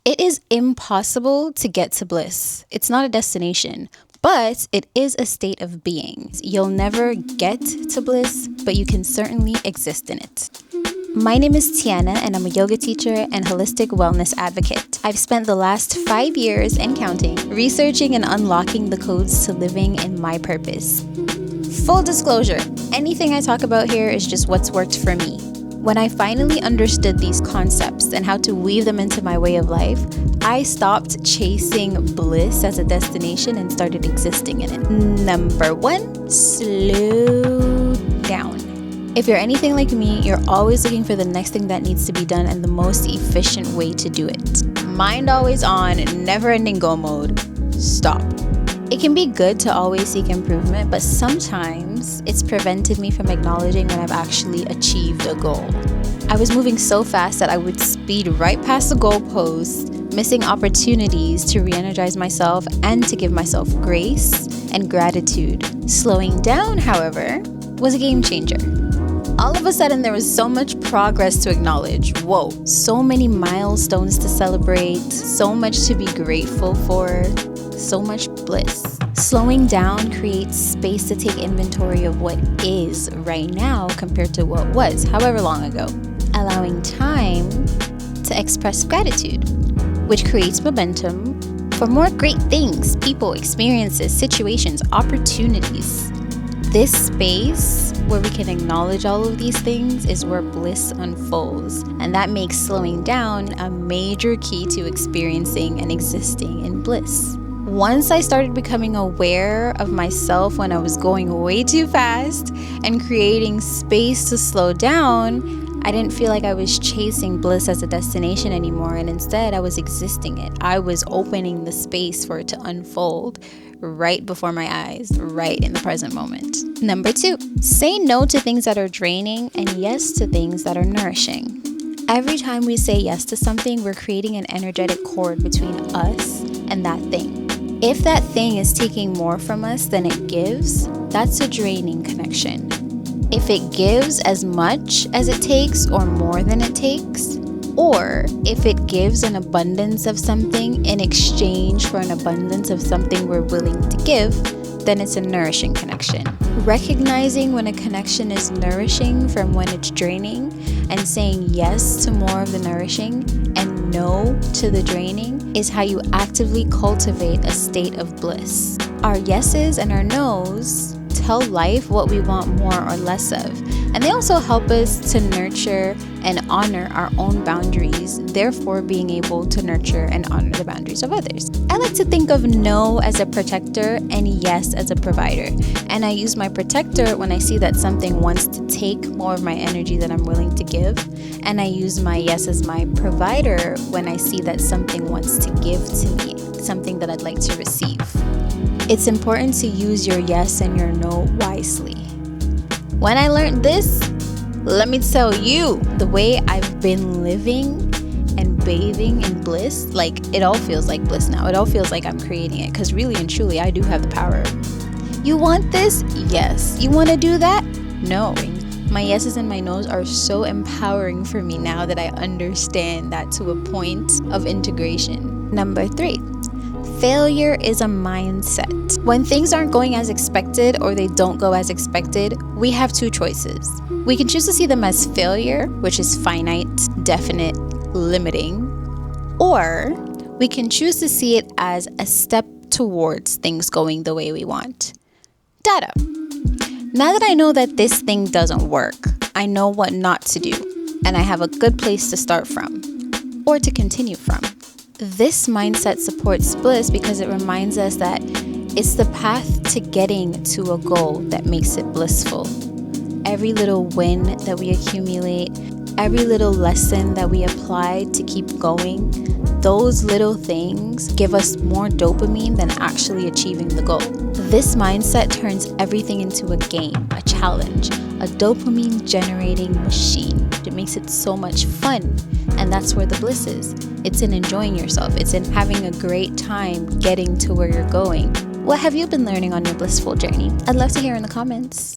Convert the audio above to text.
It is impossible to get to bliss. It's not a destination, but it is a state of being. You'll never get to bliss, but you can certainly exist in it. My name is Tiana, and I'm a yoga teacher and holistic wellness advocate. I've spent the last 5 years and counting researching and unlocking the codes to living in my purpose. Full disclosure, anything I talk about here is just what's worked for me. When I finally understood these concepts and how to weave them into my way of life, I stopped chasing bliss as a destination and started existing in it. Number 1, slow down. If you're anything like me, you're always looking for the next thing that needs to be done and the most efficient way to do it. Mind always on, never-ending go mode. Stop. It can be good to always seek improvement, but sometimes it's prevented me from acknowledging when I've actually achieved a goal. I was moving so fast that I would speed right past the goalpost, missing opportunities to re-energize myself and to give myself grace and gratitude. Slowing down, however, was a game changer. All of a sudden, there was so much progress to acknowledge. Whoa, so many milestones to celebrate, so much to be grateful for, so much bliss. Slowing down creates space to take inventory of what is right now compared to what was, however long ago. Allowing time to express gratitude, which creates momentum for more great things, people, experiences, situations, opportunities. This space where we can acknowledge all of these things is where bliss unfolds, and that makes slowing down a major key to experiencing and existing in bliss. Once I started becoming aware of myself when I was going way too fast and creating space to slow down, I didn't feel like I was chasing bliss as a destination anymore, and instead I was existing it. I was opening the space for it to unfold right before my eyes, right in the present moment. Number 2, say no to things that are draining and yes to things that are nourishing. Every time we say yes to something, we're creating an energetic cord between us and that thing. If that thing is taking more from us than it gives, that's a draining connection. If it gives as much as it takes or more than it takes, or if it gives an abundance of something in exchange for an abundance of something we're willing to give, then it's a nourishing connection. Recognizing when a connection is nourishing from when it's draining, and saying yes to more of the nourishing and no to the draining is how you actively cultivate a state of bliss. Our yeses and our nos tell life what we want more or less of, and they also help us to nurture and honor our own boundaries, therefore being able to nurture and honor the boundaries of others. I like to think of no as a protector and yes as a provider, and I use my protector when I see that something wants to take more of my energy than I'm willing to give, and I use my yes as my provider when I see that something wants to give to me, something that I'd like to receive. It's important to use your yes and your no wisely. When I learned this, let me tell you, the way I've been living and bathing in bliss, like it all feels like bliss now. It all feels like I'm creating it, because really and truly, I do have the power. You want this? Yes. You want to do that? No. My yeses and my nos are so empowering for me now that I understand that to a point of integration. Number 3. Failure is a mindset. When things aren't going as expected or they don't go as expected, we have 2 choices. We can choose to see them as failure, which is finite, definite, limiting, or we can choose to see it as a step towards things going the way we want. Data. Now that I know that this thing doesn't work, I know what not to do, and I have a good place to start from, or to continue from. This mindset supports bliss because it reminds us that it's the path to getting to a goal that makes it blissful. Every little win that we accumulate, every little lesson that we apply to keep going, those little things give us more dopamine than actually achieving the goal. This mindset turns everything into a game, a challenge, a dopamine generating machine. It makes it so much fun, and that's where the bliss is. It's in enjoying yourself. It's in having a great time getting to where you're going. What have you been learning on your blissful journey? I'd love to hear in the comments.